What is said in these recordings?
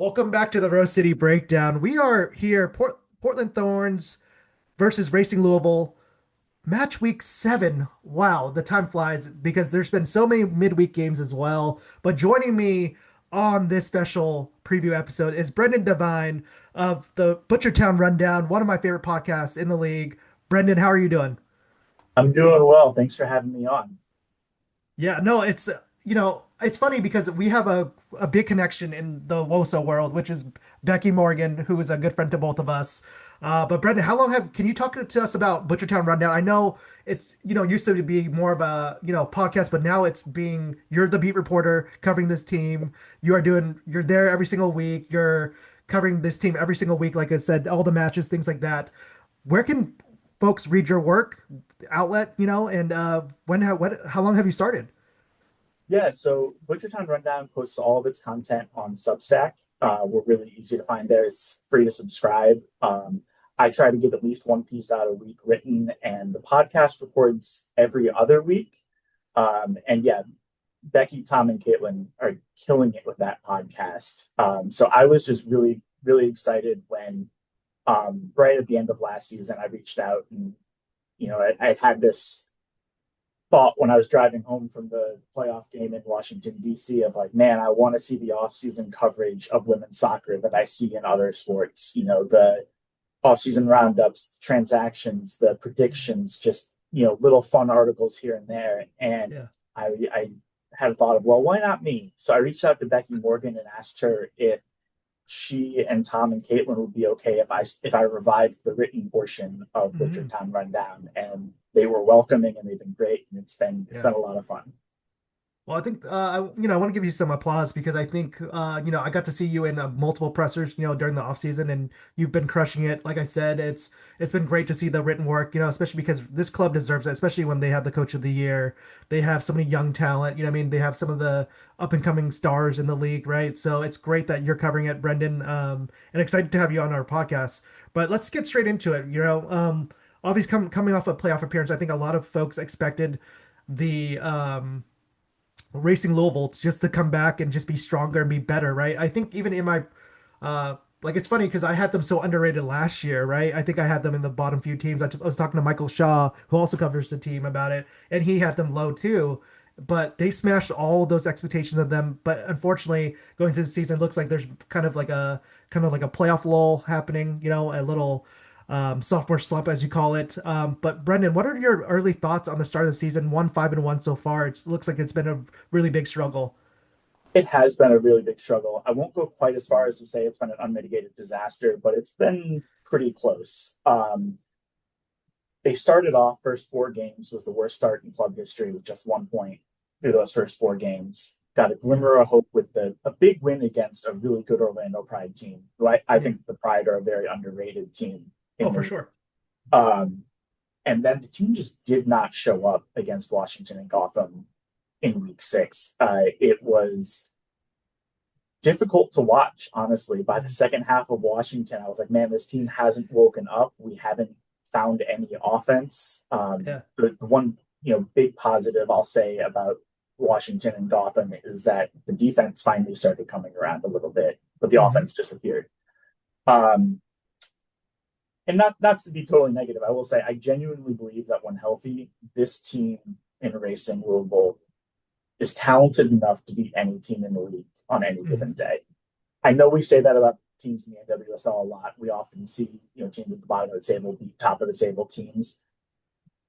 Welcome back to the Rose City Breakdown. We are here, Portland Thorns versus Racing Louisville, match week 7. Wow, the time flies because there's been so many midweek games as well. But joining me on this special preview episode is Brendan Devine of the Butchertown Rundown, one of my favorite podcasts in the league. Brendan, how are you doing? I'm doing well. Thanks for having me on. Yeah, no, it's funny because we have a big connection in the WOSO world, which is Becky Morgan, who is a good friend to both of us. But Brendan, can you talk to us about Butchertown Rundown? I know it's, used to be more of a, podcast, but now you're the beat reporter covering this team. You're there every single week. You're covering this team every single week. Like I said, all the matches, things like that. Where can folks read your work outlet, and how long have you started? Yeah, so Butchertown Rundown posts all of its content on Substack. We're really easy to find there. It's free to subscribe. I try to get at least one piece out a week written, and the podcast records every other week. And yeah, Becky, Tom, and Caitlin are killing it with that podcast. So I was just really, really excited when right at the end of last season, I reached out and I had this thought when I was driving home from the playoff game in Washington, D.C., of like, man, I want to see the offseason coverage of women's soccer that I see in other sports. The offseason roundups, the transactions, the predictions, just, little fun articles here and there. And Yeah. I had a thought of, well, why not me? So I reached out to Becky Morgan and asked her if she and Tom and Caitlin would be okay if I revived the written portion of Mhm. Butchertown Rundown, and they were welcoming and they've been great, and it's Yeah. been a lot of fun. Well, I think I want to give you some applause because I think I got to see you in multiple pressers, during the off season, and you've been crushing it. Like I said, it's been great to see the written work, especially because this club deserves it, especially when they have the coach of the year. They have so many young talent, what I mean, they have some of the up and coming stars in the league, right? So it's great that you're covering it, Brendan, and excited to have you on our podcast. But let's get straight into it. Obviously coming off a playoff appearance, I think a lot of folks expected the Racing Louisville just to come back and just be stronger and be better, right? I think even in my like it's funny because I had them so underrated last year, right? I think I had them in the bottom few teams. I was talking to Michael Shaw, who also covers the team, about it, and he had them low too. But they smashed all those expectations of them. But unfortunately, going to the season, it looks like there's kind of like a playoff lull happening. A little sophomore slump, as you call it. But Brendan, what are your early thoughts on the start of the season? 1-5-1 so far. It looks like it's been a really big struggle. It has been a really big struggle. I won't go quite as far as to say it's been an unmitigated disaster, but it's been pretty close. They started off first 4 games was the worst start in club history with just 1 point through those first 4 games. Got a Yeah. glimmer of hope with a big win against a really good Orlando Pride team, who I Yeah. think the Pride are a very underrated team Oh, in the for league. sure. Um, and then the team just did not show up against Washington and Gotham in week 6. It was difficult to watch, honestly. By the Mhm. second half of Washington, I was like, man, this team hasn't woken up. We haven't found any offense. Yeah. The one big positive I'll say about Washington and Gotham is that the defense finally started coming around a little bit, but the Hmm. offense disappeared. Um, and not to be totally negative, I will say I genuinely believe that when healthy, this team in Racing Louisville is talented enough to beat any team in the league on any given Hmm. day. I know we say that about teams in the NWSL a lot. We often see teams at the bottom of the table beat top of the table teams,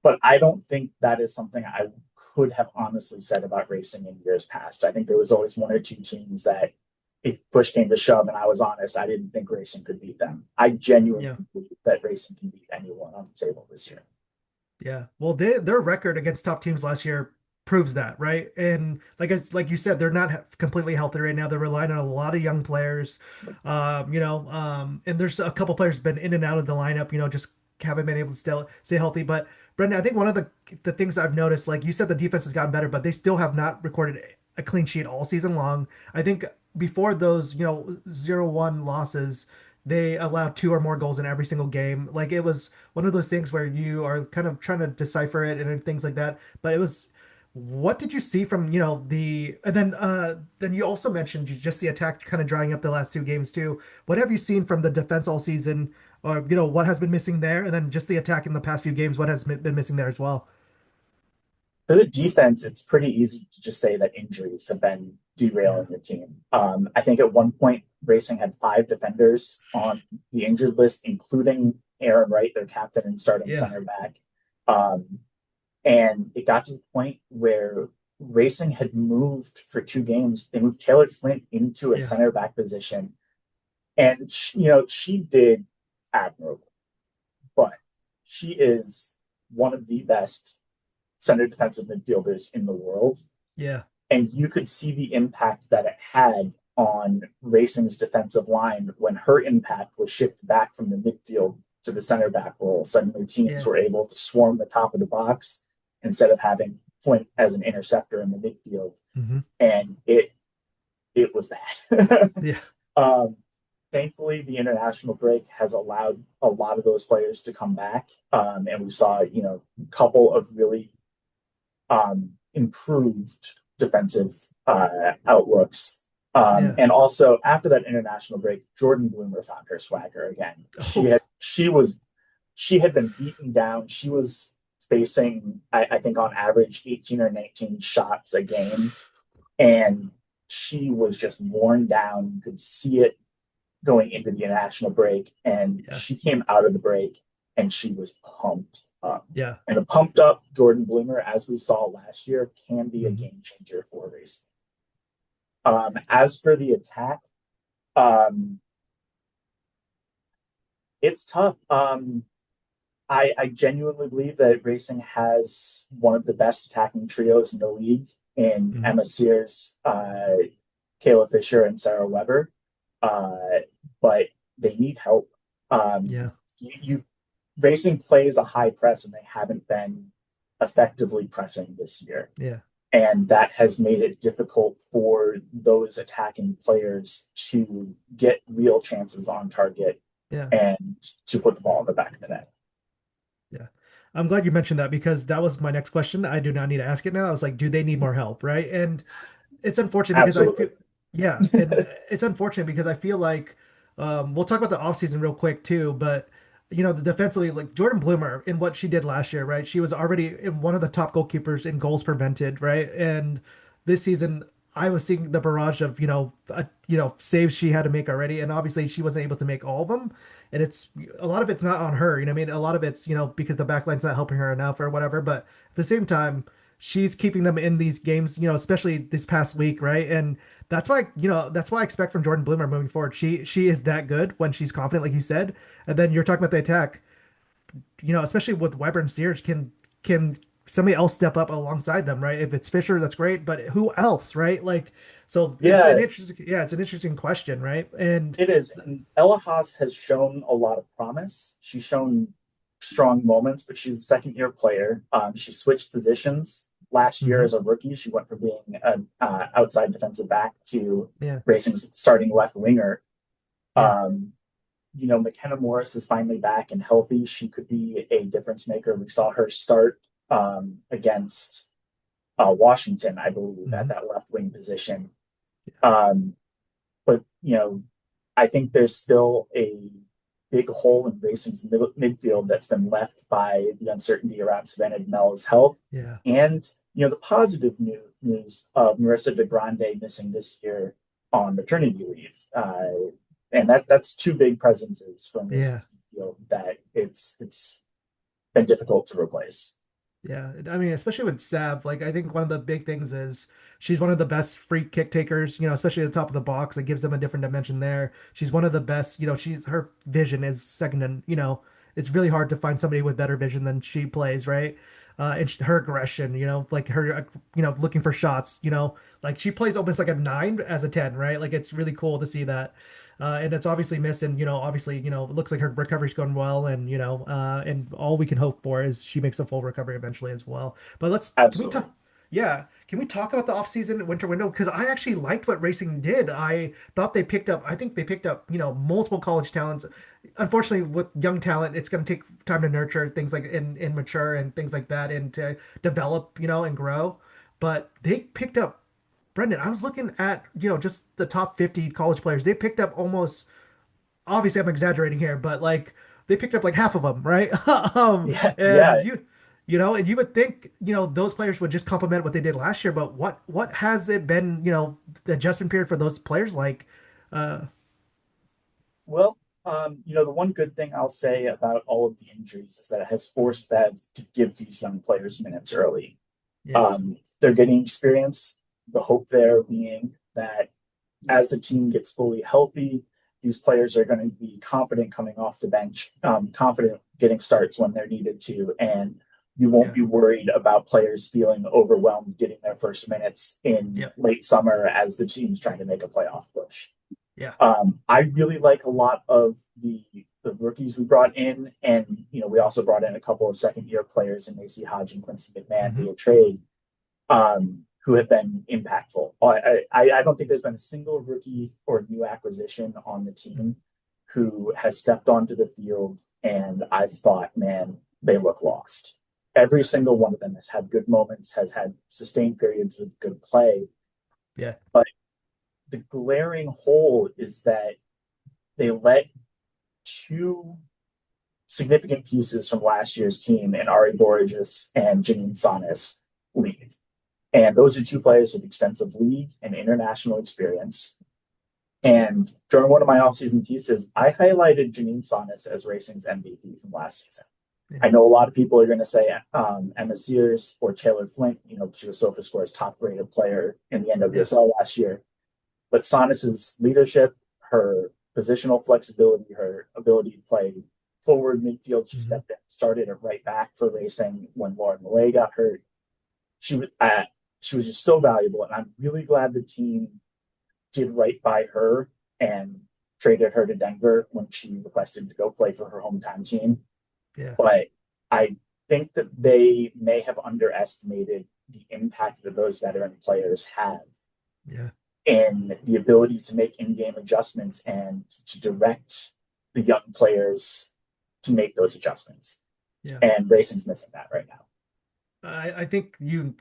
but I don't think that is something I could have honestly said about racing in years past. I think there was always one or two teams that, if push came to shove, and I was honest, I didn't think racing could beat them. I genuinely Yeah. believe that racing can beat anyone on the table this year. Yeah. Well, their record against top teams last year proves that, right? And like you said, they're not completely healthy right now. They're relying on a lot of young players. And there's a couple players been in and out of the lineup, just haven't been able to still stay healthy. But Brendan, I think one of the things I've noticed, like you said, the defense has gotten better, but they still have not recorded a clean sheet all season long. I think before those, 0-1 losses, they allowed two or more goals in every single game. Like it was one of those things where you are kind of trying to decipher it and things like that. But it was What did you see from, the and then you also mentioned just the attack kind of drying up the last two games too. What have you seen from the defense all season, or what has been missing there, and then just the attack in the past few games, what has been missing there as well? For the defense, it's pretty easy to just say that injuries have been Yeah. derailing the team. I think at one point, Racing had five defenders on the injured list, including Aaron Wright, their captain and starting Yeah. center back. Um, and it got to the point where Racing had moved for two games. They moved Taylor Flint into a Yeah. center back position, and she did admirable. But she is one of the best center defensive midfielders in the world. Yeah. And you could see the impact that it had on Racing's defensive line when her impact was shifted back from the midfield to the center back role. Suddenly, teams Yeah. were able to swarm the top of the box instead of having Flint as an interceptor in the midfield, Hmm. and it was bad. Yeah. um, Thankfully, the international break has allowed a lot of those players to come back, and we saw a couple of really improved defensive outlooks. Yeah. And also after that international break, Jordan Bloomer found her swagger again. Oh, She had been beaten down. She was facing, I think, on average 18 or 19 shots a game, and she was just worn down. You could see it going into the international break, and yeah. she came out of the break and she was pumped up. Yeah. And a pumped up Jordan Bloomer, as we saw last year, can be a Hmm. game changer for racing. As for the attack, um, it's tough. I genuinely believe that racing has one of the best attacking trios in the league in Hmm. Emma Sears, Kayla Fischer, and Sarah Weber. But they need help. Yeah. You Racing plays a high press, and they haven't been effectively pressing this year, Yeah. and that has made it difficult for those attacking players to get real chances on target Yeah. and to put the ball in the back of the net. Yeah. I'm glad you mentioned that because that was my next question. I do not need to ask it now. I was like, do they need more help? Right. And it's unfortunate because I feel, Absolutely. yeah, and it's unfortunate because I feel like we'll talk about the offseason real quick too, but the defensively, like Jordan Bloomer in what she did last year, right? She was already in one of the top goalkeepers in goals prevented, right? And this season, I was seeing the barrage of saves she had to make already, and obviously she wasn't able to make all of them. And it's a lot of it's not on her, what I mean, a lot of it's because the backline's not helping her enough or whatever. But at the same time, she's keeping them in these games, especially this past week, right? And that's why I expect from Jordan Bloomer moving forward. She is that good when she's confident, like you said. And then you're talking about the attack, especially with Weber and Sears, can somebody else step up alongside them, right? If it's Fisher, that's great, but who else, right? Like, so it's an Yeah, interesting question, right? And it is. And Ella Haas has shown a lot of promise. She's shown strong moments, but she's a second year player. She switched positions last year mhm, as a rookie. She went from being an outside defensive back to yeah, Racing's starting left winger. yeah, Um, McKenna Morris is finally back and healthy. She could be a difference maker. We saw her start against Washington, I believe, at mhm, that left wing position. Um, but I think there's still a big hole in Racing's midfield that's been left by the uncertainty around Savannah Mel's health, yeah, and the positive news of Marissa DeGrande missing this year on maternity leave, and that's two big presences from yeah. Racing's midfield that it's been difficult to replace. Yeah, I mean, especially with Sav, like I think one of the big things is she's one of the best free kick takers, especially at the top of the box. It gives them a different dimension there. She's one of the best, she's her vision is second and, it's really hard to find somebody with better vision than she plays, right? And her aggression, like her, looking for shots, like she plays almost like a nine as a 10, right? Like it's really cool to see that. And it's obviously missed, and obviously, it looks like her recovery's going well, and and all we can hope for is she makes a full recovery eventually as well. But can we talk? Absolutely. Yeah, can we talk about the off-season winter window? Because I actually liked what Racing did. I thought I think they picked up, multiple college talents. Unfortunately, with young talent, it's going to take time to nurture things like and mature and things like that, and to develop, and grow. but they picked up Brendan. I was looking at, just the top 50 college players. They picked up almost, obviously I'm exaggerating here, but like they picked up like half of them, right? Yeah, And yeah. and you would think, those players would just complement what they did last year, but what has it been, the adjustment period for those players like? Uh, Well, the one good thing I'll say about all of the injuries is that it has forced Bev to give these young players minutes early. yeah. They're getting experience. The hope there being that as the team gets fully healthy, these players are going to be confident coming off the bench, confident getting starts when they're needed to, and you won't Yeah. be worried about players feeling overwhelmed getting their first minutes in Yeah. late summer as the team's trying to make a playoff push. Yeah. I really like a lot of the rookies we brought in, and we also brought in a couple of second year players in Macy Hodge and Quincy McMahon Hmm. via trade, who have been impactful. I don't think there's been a single rookie or new acquisition on the team who has stepped onto the field and I've thought, man, they look lost. Every Yeah. single one of them has had good moments, has had sustained periods of good play, Yeah. but the glaring hole is that they let two significant pieces from last year's team in Ari Borges and Janine Sanas leave. And those are two players with extensive league and international experience. And during one of my offseason pieces, I highlighted Janine Sanas as Racing's MVP from last season. Yeah. I know a lot of people are going to say Emma Sears or Taylor Flint. She was SofaScore's top-rated player in the Yeah. NWSL last year. But Sanis's leadership, her positional flexibility, her ability to play forward midfield, she Hmm. stepped in, started at right back for Racing when Lauren Millay got hurt. She was just so valuable, and I'm really glad the team did right by her and traded her to Denver when she requested to go play for her hometown team. Yeah. But I think that they may have underestimated the impact that those veteran players have Yeah. in the ability to make in-game adjustments and to direct the young players to make those adjustments. Yeah. And Racing's missing that right now. I think you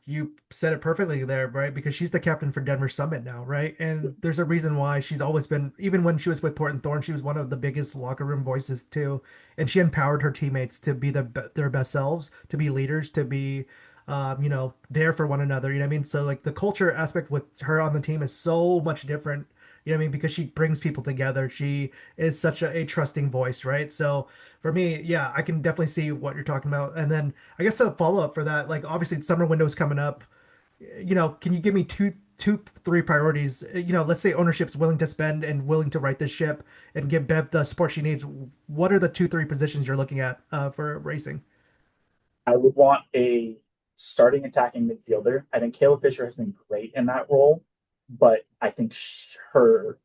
said it perfectly there, right? Because she's the captain for Denver Summit now, right? And there's a reason why she's always been, even when she was with Portland Thorns, she was one of the biggest locker room voices too. And she empowered her teammates to be their best selves, to be leaders, to be, there for one another. You know what I mean? So like the culture aspect with her on the team is so much different. You know what I mean? Because she brings people together. She is such a trusting voice, right? So for me, yeah, I can definitely see what you're talking about. And then I guess a follow up for that, like obviously summer window's coming up. Can you give me three priorities? Let's say ownership's willing to spend and willing to right this ship and give Bev the support she needs. What are the two, three positions you're looking at for racing? I would want a starting attacking midfielder. I think Kayla Fischer has been great in that role, but I think her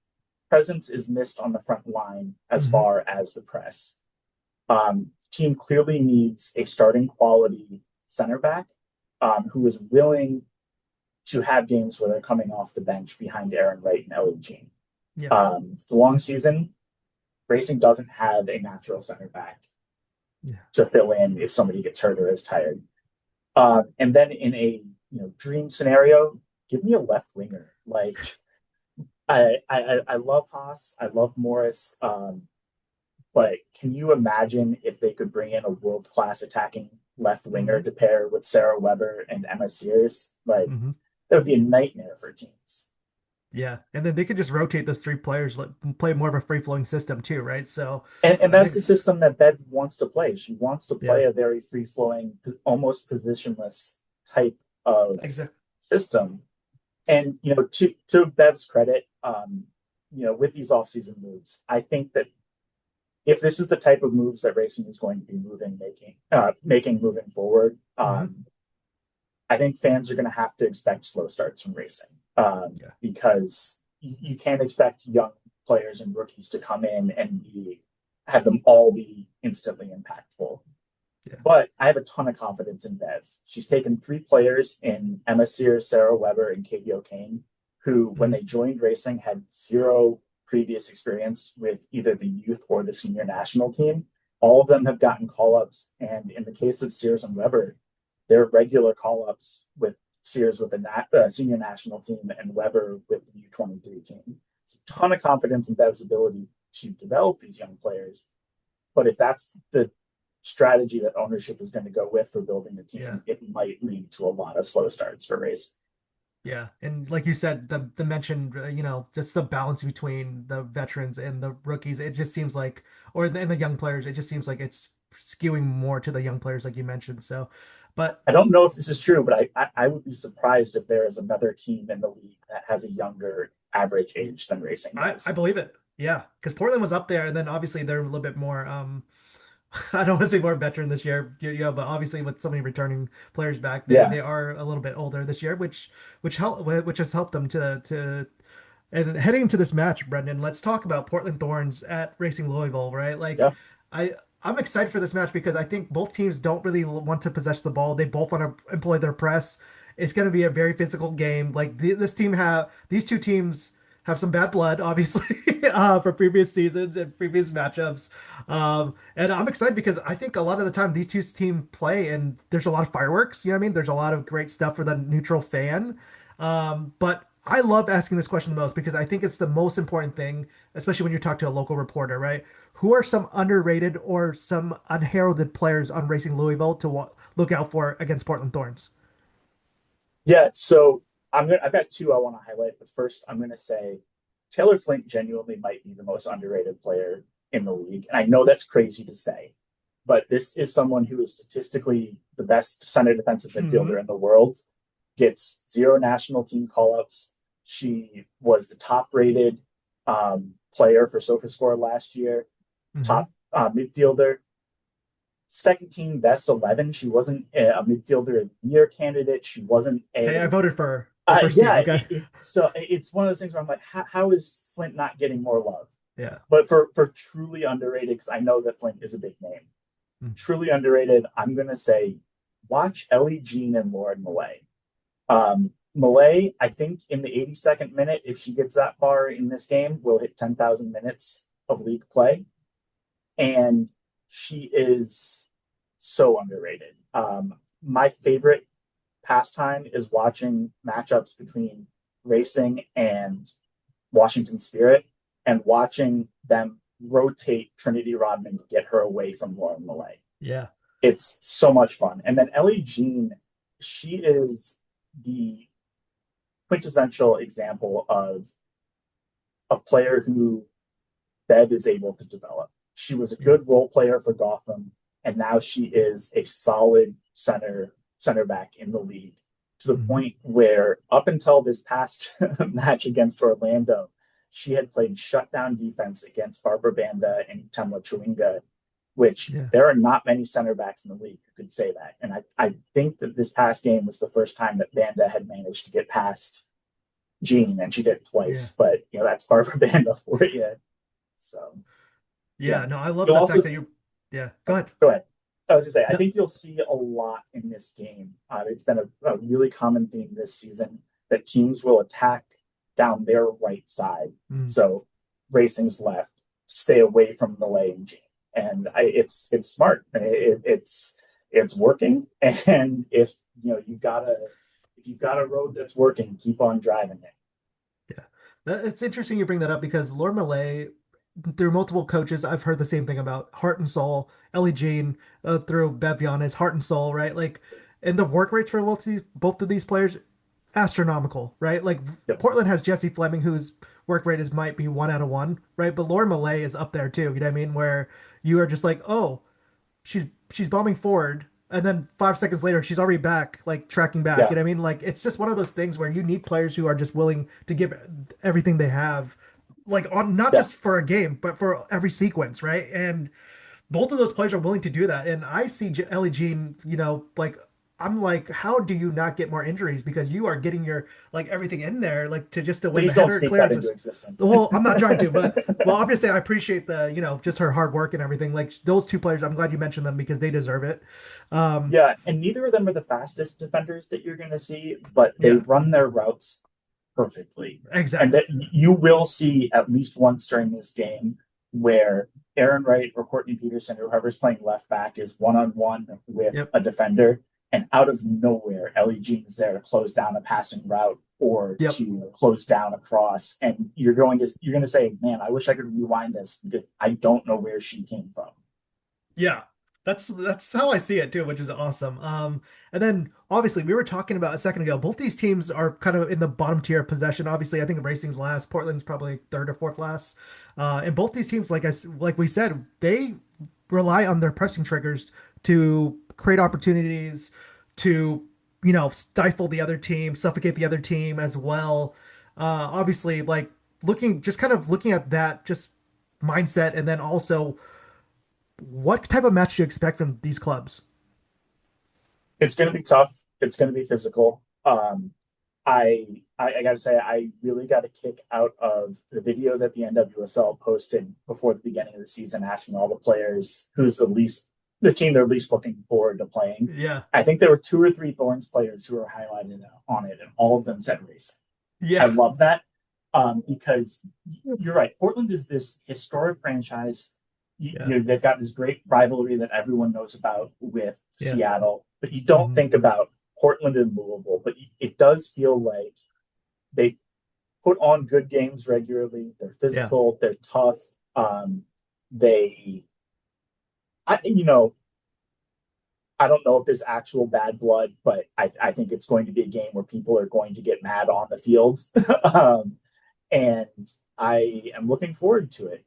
presence is missed on the front line as Hmm. far as the press. Team clearly needs a starting quality center back who is willing to have games where they're coming off the bench behind Aaron Wright and Ellie Jean. Yeah. It's a long season. Racing doesn't have a natural center back Yeah. to fill in if somebody gets hurt or is tired. And then in a dream scenario, give me a left winger. Like I love Haas, I love Morris, but can you imagine if they could bring in a world class attacking left winger Hmm. to pair with Sarah Weber and Emma Sears? Like Hmm. that would be a nightmare for teams. Yeah. And then they could just rotate those three players, like play more of a free flowing system too, right? So And I that's the think, system that Bev wants to play. She wants to yeah, play a very free flowing, almost positionless type of exactly. system. And to Bev's credit, with these offseason moves, I think that if this is the type of moves that racing is going to be making moving forward, Hmm. I think fans are going to have to expect slow starts from racing Yeah. because you can't expect young players and rookies to come in and have them all be instantly impactful. Yeah. But I have a ton of confidence in Bev. She's taken three players in Emma Sears, Sarah Weber, and Katie O'Kane, who, when Hmm. they joined racing, had zero previous experience with either the youth or the senior national team. All of them have gotten call ups. And in the case of Sears and Weber, they're regular call ups with Sears with the senior national team, and Weber with the U23 team. It's a ton of confidence in Bev's ability to develop these young players. But if that's the strategy that ownership is going to go with for building the team, Yeah. it might lead to a lot of slow starts for Race. Yeah, and like you said, the mentioned, just the balance between the veterans and the rookies, it just seems like, and the young players, it just seems like it's skewing more to the young players, like you mentioned. So, but I don't know if this is true, but I would be surprised if there is another team in the league that has a younger average age than Racing I does. believe it. Yeah, because Portland was up there, and then obviously they're a little bit more. I don't want to say more veteran this year, but obviously with so many returning players back, they Yeah, they are a little bit older this year, which has helped them to. And heading into this match, Brendan, let's talk about Portland Thorns at Racing Louisville, right? Like, yeah, I I'm excited for this match because I think both teams don't really want to possess the ball. They both want to employ their press. It's going to be a very physical game. Like these two teams have some bad blood, obviously, for previous seasons and previous matchups. And I'm excited because I think a lot of the time these two teams play and there's a lot of fireworks. You know what I mean? There's a lot of great stuff for the neutral fan. But I love asking this question the most because I think it's the most important thing, especially when you talk to a local reporter, right? Who are some underrated or some unheralded players on Racing Louisville to look out for against Portland Thorns? yeah. So I've got two I want to highlight, but first I'm gonna say Taylor Flint genuinely might be the most underrated player in the league, and I know that's crazy to say, but this is someone who is statistically the best center defensive Mm-hmm. midfielder in the world. Gets zero national team call ups. She was the top rated player for SofaScore last year, Mm-hmm. top midfielder, second team best 11. She wasn't a midfielder of the year candidate. She wasn't Hey, I a, voted for her first team. yeah, Okay. so it's one of those things where I'm like, how is Flint not getting more love? Yeah. But for truly underrated, because I know that Flint is a big name, truly underrated, I'm going to say watch Ellie Jean and Lauren Millay. Millay, I think in the 82nd minute, if she gets that far in this game, will hit 10,000 minutes of league play. And she is so underrated. My favorite pastime is watching matchups between Racing and Washington Spirit and watching them rotate Trinity Rodman to get her away from Lauren Millay. Yeah. It's so much fun. And then Ellie Jean, she is the quintessential example of a player who Bev is able to develop. She was a Yeah. good role player for Gotham, and now she is a solid center back in the league to the Mm-hmm. point where up until this past match against Orlando, she had played shutdown defense against Barbara Banda and Temla Chewinga, which Yeah. there are not many center backs in the league who could say that. And I think that this past game was the first time that Banda had managed to get past Jean, and she did it Yeah. twice. But that's Barbara Banda for you. So yeah, Yeah. No, I love you'll the also fact that you. Yeah. Go ahead. go ahead. I was gonna say I No. think you'll see a lot in this game. It's been a really common theme this season that teams will attack down their right side. Mm. So Racing's left, stay away from Malay and Jean, and it's smart. It's working. And if you've got a road that's working, keep on driving it. Yeah. It's interesting you bring that up because Laura Malay, through multiple coaches, I've heard the same thing about Heart and Soul, Ellie Jean, through Bev Yanez, Heart and Soul, right? Like, and the work rates for both of these players, astronomical, right? Like, Yep. Portland has Jesse Fleming, whose work rate is might be 1 out of 1, right? But Laura Malay is up there too. You know what I mean? Where you are just like, oh, she's bombing forward, and then 5 seconds later she's already back, like tracking back. Yeah. You know what I mean? Like it's just one of those things where you need players who are just willing to give everything they have, like on not Yeah. just for a game, but for every sequence, right? And both of those players are willing to do that. And I see Ellie Jean, like I'm like, how do you not get more injuries? Because you are getting your like everything in there, like to win the Please don't header speak that clearances. into existence. Well, I'm not trying to, but well, obviously I appreciate the, just her hard work and everything. Like those two players, I'm glad you mentioned them because they deserve it. Um, Yeah, and neither of them are the fastest defenders that you're going to see, but they yeah, run their routes perfectly. And exactly. that you will see at least once during this game where Aaron Wright or Courtney Peterson or whoever's playing left back is one on one with Yep. a defender. And out of nowhere, Ellie Jean is there to close down a passing route or Yep. to close down a cross. And you're going to say, man, I wish I could rewind this because I don't know where she came from. Yeah. That's how I see it too, which is awesome. And then obviously we were talking about a second ago, both these teams are kind of in the bottom tier of possession. Obviously, I think Racing's last, Portland's probably third or fourth last. And both these teams, like we said, they rely on their pressing triggers to create opportunities, to stifle the other team, suffocate the other team as well. Obviously, like looking at that just mindset, and then also what type of match do you expect from these clubs? It's going to be tough. It's going to be physical. I got to say, I really got a kick out of the video that the NWSL posted before the beginning of the season, asking all the players who's the team they're least looking forward to playing. Yeah, I think there were two or three Thorns players who were highlighted on it, and all of them said racing. I yeah, love that because you're right. Portland is this historic franchise. yeah, They've got this great rivalry that everyone knows about with yeah. Seattle, but you don't Hmm. think about Portland and Louisville. But it does feel like they put on good games regularly. They're Yeah, physical. They're tough. They, I, you know, I don't know if there's actual bad blood, but I think it's going to be a game where people are going to get mad on the field. And I am looking forward to it.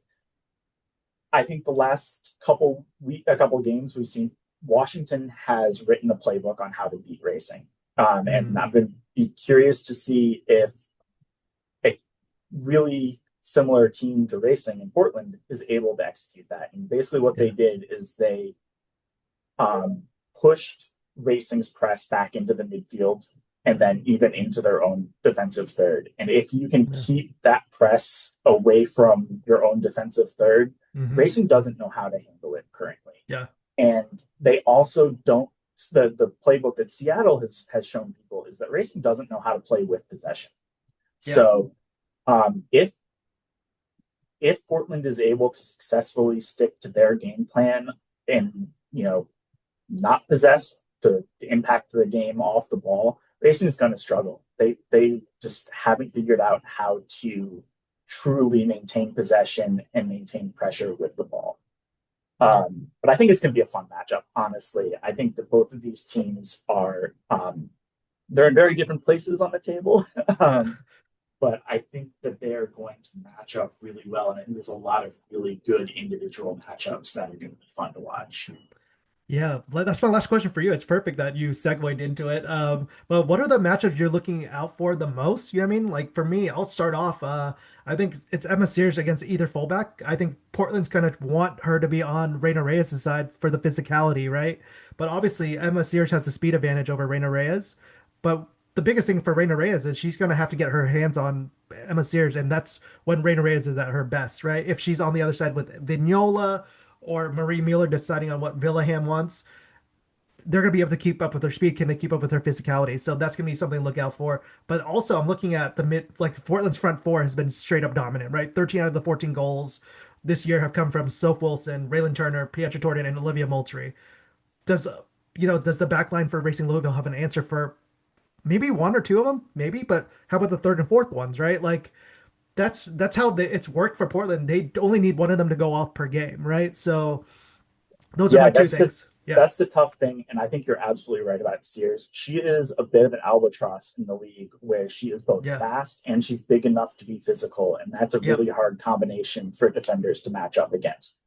I think the last a couple games we've seen Washington has written a playbook on how to beat racing. And mm, I'm going to be curious to see if a really similar team to racing in Portland is able to execute that. And basically, what they yeah, did is they um, pushed Racing's press back into the midfield and then even into their own defensive third. And if you can yeah, keep that press away from your own defensive third, hmm, Racing doesn't know how to handle it currently. yeah, And they also don't. The playbook that Seattle has shown people is that Racing doesn't know how to play with possession. yeah, So if Portland is able to successfully stick to their game plan and not possess to impact the game off the ball, Racing is going to struggle. They just haven't figured out how to truly maintain possession and maintain pressure with the ball. yeah. But I think it's going to be a fun matchup. Honestly, I think that both of these teams are they're in very different places on the table. Yeah. But I think that they're going to match up really well. And I think there's a lot of really good individual matchups that are going to be fun to watch. Yeah, that's my last question for you. It's perfect that you segued into it. But what are the matchups you're looking out for the most? You know what I mean? Like for me, I'll start off. I think it's Emma Sears against either fullback. I think Portland's gonna want her to be on Reina Reyes' side for the physicality, right? But obviously, Emma Sears has the speed advantage over Reina Reyes. But the biggest thing for Reina Reyes is she's gonna have to get her hands on Emma Sears, and that's when Reina Reyes is at her best, right? If she's on the other side with Vignola or Marie Mueller deciding on what Villaham wants, they're going to be able to keep up with her speed. Can they keep up with her physicality? So that's going to be something to look out for. But also, I'm looking at the mid, like Portland's front four has been straight up dominant, right? 13 out of the 14 goals this year have come from Soph Wilson, Reilyn Turner, Pietra Tordin, and Olivia Moultrie. Does does the back line for Racing Louisville have an answer for maybe one or two of them? Maybe, but how about the third and fourth ones, right? Like that's how it's worked for Portland. They only need one of them to go off per game, right? So those are Yeah, my two things. Yeah. that's the tough thing, and I think you're absolutely right about Sears. She is a bit of an albatross in the league where she is both Yeah. fast and she's big enough to be physical, and that's a really Yep. hard combination for defenders to match up against.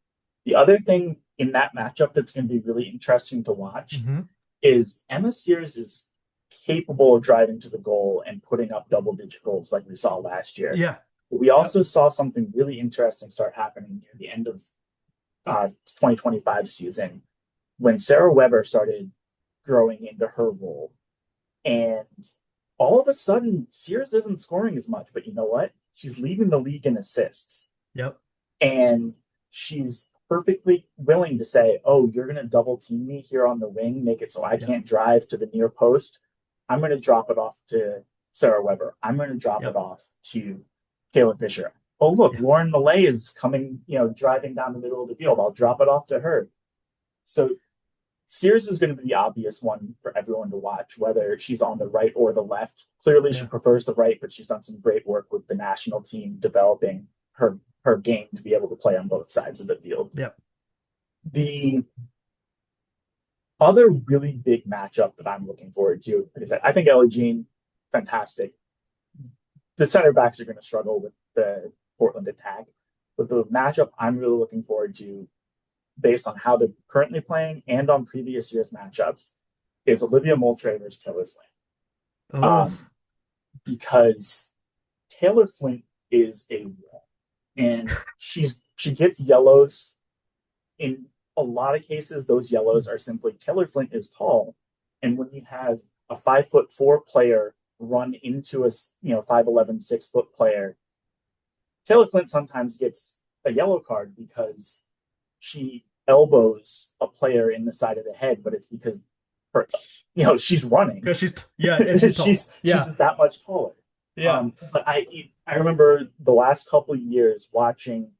The other thing in that matchup that's going to be really interesting to watch Hmm. is Emma Sears is capable of driving to the goal and putting up double digit goals like we saw last year. Yeah. We Yep. also saw something really interesting start happening near the end of 2025 season when Sarah Weber started growing into her role. And all of a sudden, Sears isn't scoring as much, but you know what? She's leading the league in assists. Yep. And she's perfectly willing to say, oh, you're going to double team me here on the wing, make it so I Yep. can't drive to the near post. I'm going to drop it off to Sarah Weber. I'm going to drop it Yep. off to Kayla Fischer. Oh, look, Yeah. Lauren Millay is coming, driving down the middle of the field. I'll drop it off to her. So Sears is going to be the obvious one for everyone to watch, whether she's on the right or the left. Clearly, she Yeah. prefers the right, but she's done some great work with the national team developing her game to be able to play on both sides of the field. Yeah. The other really big matchup that I'm looking forward to, like I said, I think Ellie Jean, fantastic. The center backs are going to struggle with the Portland attack, but the matchup I'm really looking forward to, based on how they're currently playing and on previous year's matchups, is Olivia Moultrie versus Taylor Flint. Oh, Um, because Taylor Flint is a wall, and she gets yellows. In a lot of cases, those yellows are simply Taylor Flint is tall, and when you have a 5'4" player run into a 5'11" 6 foot player, Taylor Flint sometimes gets a yellow card because she elbows a player in the side of the head, but it's because her, she's running. because yeah, and she's tall. She's Yeah. just that much taller. Yeah. But I remember the last couple of years watching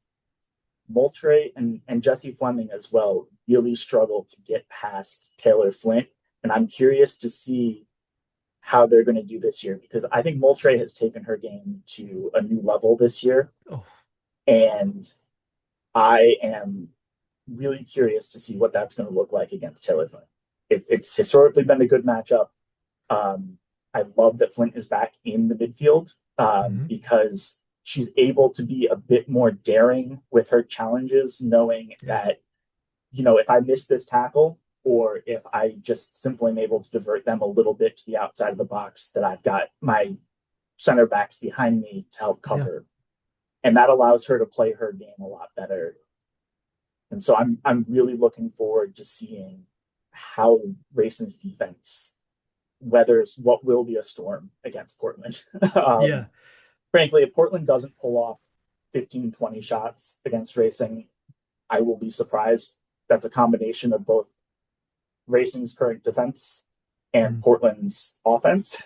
Moultrie and Jesse Fleming as well really struggle to get past Taylor Flint, and I'm curious to see how they're going to do this year because I think Moultrie has taken her game to a new level this year, Oh, and I am really curious to see what that's going to look like against Taylor Flint. It's historically been a good matchup. I love that Flint is back in the midfield mhm. because she's able to be a bit more daring with her challenges, knowing Yeah. that, if I miss this tackle or if I just simply am able to divert them a little bit to the outside of the box, that I've got my center backs behind me to help Yeah. cover. And that allows her to play her game a lot better. And so I'm really looking forward to seeing how Racing's defense weathers what will be a storm against Portland. Yeah. Frankly, if Portland doesn't pull off 15, 20 shots against Racing, I will be surprised. That's a combination of both Racing's current defense and Mm. Portland's offense.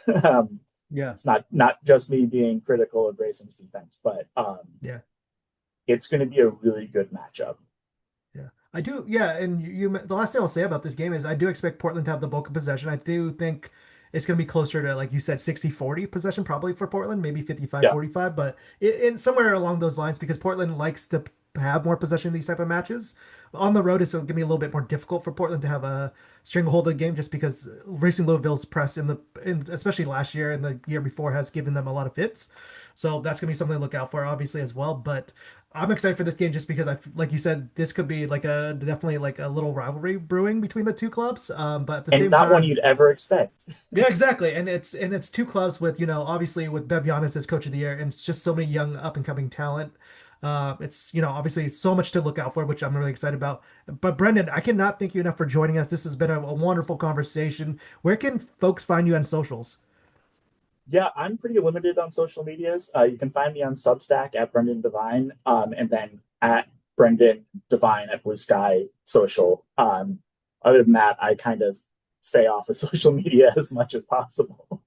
Yeah. It's not just me being critical of Racing's defense, but Yeah. it's going to be a really good matchup. Yeah, I do. Yeah, and the last thing I'll say about this game is I do expect Portland to have the bulk of possession. I do think it's going to be closer to, like you said, 60-40 possession probably for Portland, maybe 55 Yeah, 45, but in somewhere along those lines because Portland likes to have more possession in these type of matches. On the road, it's going to be a little bit more difficult for Portland to have a stranglehold of the game just because Racing Louisville's press especially last year and the year before has given them a lot of fits. So that's going to be something to look out for, obviously, as well. But I'm excited for this game just because like you said, this could be like definitely like a little rivalry brewing between the two clubs. But at the and same not one time, you'd ever expect. yeah, exactly. And it's two clubs with, obviously with Bev Yanez as coach of the year and it's just so many young up and coming talent. It's, obviously so much to look out for, which I'm really excited about. But Brendan, I cannot thank you enough for joining us. This has been a wonderful conversation. Where can folks find you on socials? Yeah, I'm pretty limited on social medias. You can find me on Substack at Brendan Devine, and then at Brendan Devine at Blue Sky Social. Other than that, I kind of stay off of social media as much as possible.